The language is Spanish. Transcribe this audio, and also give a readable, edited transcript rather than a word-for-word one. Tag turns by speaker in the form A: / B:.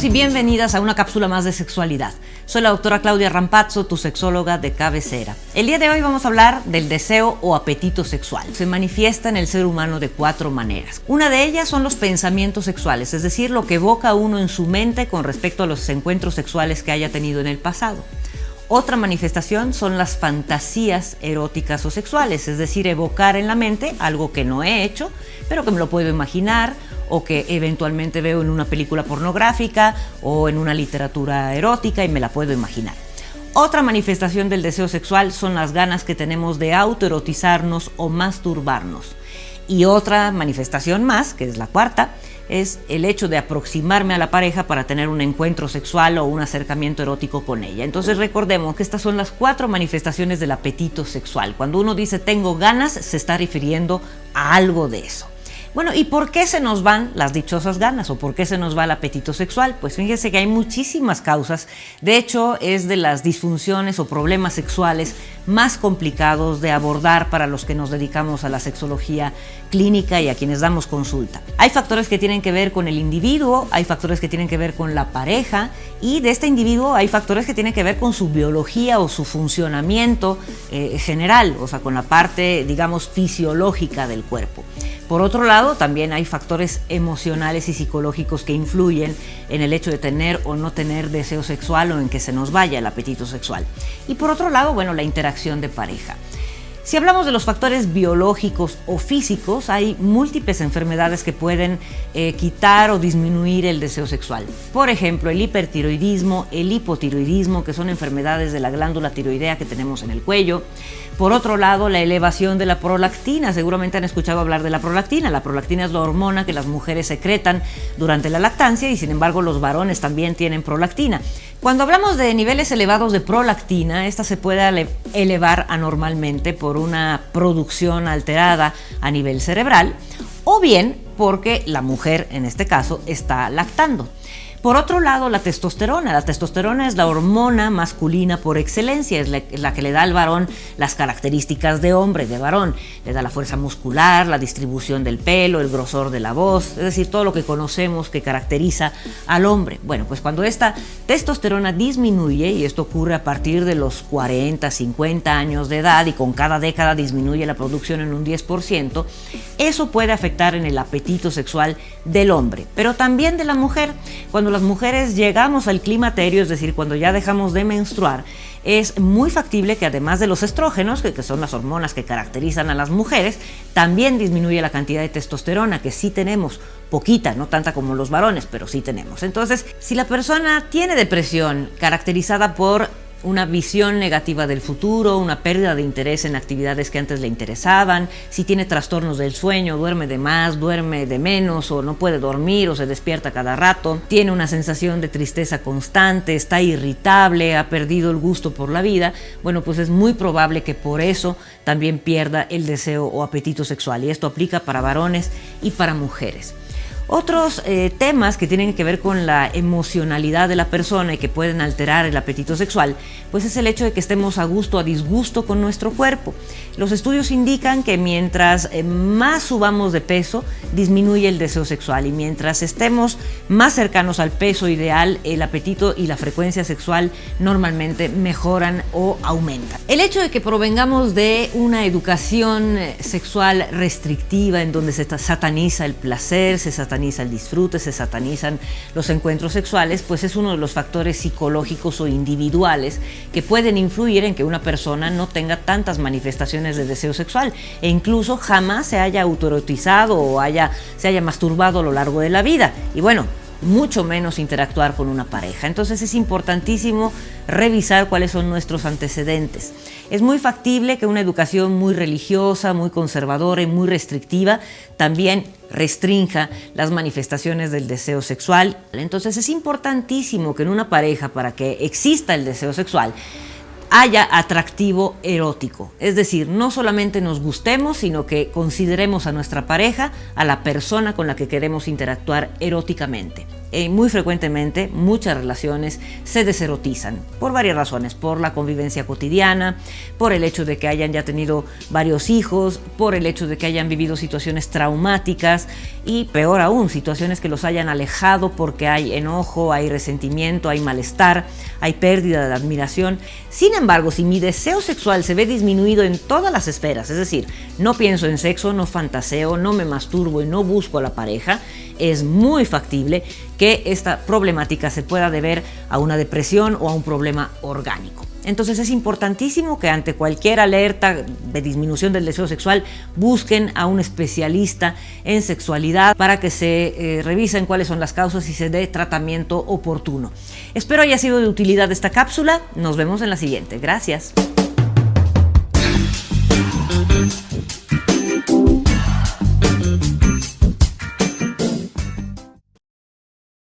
A: Bienvenidos y bienvenidas a una cápsula más de sexualidad. Soy la doctora Claudia Rampazzo, tu sexóloga de cabecera. El día de hoy vamos a hablar del deseo o apetito sexual. Se manifiesta en el ser humano de 4 maneras. Una de ellas son los pensamientos sexuales, es decir, lo que evoca uno en su mente con respecto a los encuentros sexuales que haya tenido en el pasado. Otra manifestación son las fantasías eróticas o sexuales, es decir, evocar en la mente algo que no he hecho, pero que me lo puedo imaginar o que eventualmente veo en una película pornográfica o en una literatura erótica y me la puedo imaginar. Otra manifestación del deseo sexual son las ganas que tenemos de autoerotizarnos o masturbarnos. Y otra manifestación más, que es la cuarta, es el hecho de aproximarme a la pareja para tener un encuentro sexual o un acercamiento erótico con ella. Entonces recordemos que estas son las 4 manifestaciones del apetito sexual. Cuando uno dice tengo ganas, se está refiriendo a algo de eso. Bueno, ¿y por qué se nos van las dichosas ganas o por qué se nos va el apetito sexual? Pues fíjense que hay muchísimas causas. De hecho, es de las disfunciones o problemas sexuales más complicados de abordar para los que nos dedicamos a la sexología clínica y a quienes damos consulta. Hay factores que tienen que ver con el individuo, hay factores que tienen que ver con la pareja y de este individuo hay factores que tienen que ver con su biología o su funcionamiento general, o sea, con la parte, digamos, fisiológica del cuerpo. Por otro lado, también hay factores emocionales y psicológicos que influyen en el hecho de tener o no tener deseo sexual o en que se nos vaya el apetito sexual. Y por otro lado, bueno, la interacción de pareja. Si hablamos de los factores biológicos o físicos, hay múltiples enfermedades que pueden quitar o disminuir el deseo sexual. Por ejemplo, el hipertiroidismo, el hipotiroidismo, que son enfermedades de la glándula tiroidea que tenemos en el cuello. Por otro lado, la elevación de la prolactina. Seguramente han escuchado hablar de la prolactina. La prolactina es la hormona que las mujeres secretan durante la lactancia y sin embargo los varones también tienen prolactina. Cuando hablamos de niveles elevados de prolactina, esta se puede elevar anormalmente por una producción alterada a nivel cerebral o bien porque la mujer, en este caso, está lactando. Por otro lado, la testosterona. La testosterona es la hormona masculina por excelencia, es la que le da al varón las características de hombre, de varón. Le da la fuerza muscular, la distribución del pelo, el grosor de la voz, es decir, todo lo que conocemos que caracteriza al hombre. Bueno, pues cuando esta testosterona disminuye, y esto ocurre a partir de los 40, 50 años de edad, y con cada década disminuye la producción en un 10%, eso puede afectar en el apetito sexual del hombre, pero también de la mujer. Cuando las mujeres llegamos al climaterio, es decir, cuando ya dejamos de menstruar, es muy factible que además de los estrógenos, que son las hormonas que caracterizan a las mujeres, también disminuye la cantidad de testosterona, que sí tenemos, poquita, no tanta como los varones, pero sí tenemos. Entonces, si la persona tiene depresión caracterizada por una visión negativa del futuro, una pérdida de interés en actividades que antes le interesaban, si tiene trastornos del sueño, duerme de más, duerme de menos, o no puede dormir, o se despierta cada rato, tiene una sensación de tristeza constante, está irritable, ha perdido el gusto por la vida, bueno, pues es muy probable que por eso también pierda el deseo o apetito sexual, y esto aplica para varones y para mujeres. Otros temas que tienen que ver con la emocionalidad de la persona y que pueden alterar el apetito sexual, pues es el hecho de que estemos a gusto o a disgusto con nuestro cuerpo. Los estudios indican que mientras más subamos de peso, disminuye el deseo sexual, y mientras estemos más cercanos al peso ideal, el apetito y la frecuencia sexual normalmente mejoran o aumentan. El hecho de que provengamos de una educación sexual restrictiva en donde se sataniza el placer, se sataniza el disfrute, se satanizan los encuentros sexuales, pues es uno de los factores psicológicos o individuales que pueden influir en que una persona no tenga tantas manifestaciones de deseo sexual e incluso jamás se haya autoerotizado o se haya masturbado a lo largo de la vida. Y bueno, mucho menos interactuar con una pareja. Entonces es importantísimo revisar cuáles son nuestros antecedentes. Es muy factible que una educación muy religiosa, muy conservadora y muy restrictiva también restrinja las manifestaciones del deseo sexual. Entonces es importantísimo que en una pareja, para que exista el deseo sexual, haya atractivo erótico, es decir, no solamente nos gustemos, sino que consideremos a nuestra pareja, a la persona con la que queremos interactuar eróticamente. muy frecuentemente muchas relaciones se deserotizan por varias razones, por la convivencia cotidiana, por el hecho de que hayan ya tenido varios hijos, por el hecho de que hayan vivido situaciones traumáticas y peor aún, situaciones que los hayan alejado porque hay enojo, hay resentimiento, hay malestar, hay pérdida de admiración. Sin embargo, si mi deseo sexual se ve disminuido en todas las esferas, es decir, no pienso en sexo, no fantaseo, no me masturbo y no busco a la pareja, es muy factible que esta problemática se pueda deber a una depresión o a un problema orgánico. Entonces es importantísimo que ante cualquier alerta de disminución del deseo sexual busquen a un especialista en sexualidad para que se revisen cuáles son las causas y se dé tratamiento oportuno. Espero haya sido de utilidad esta cápsula. Nos vemos en la siguiente. Gracias.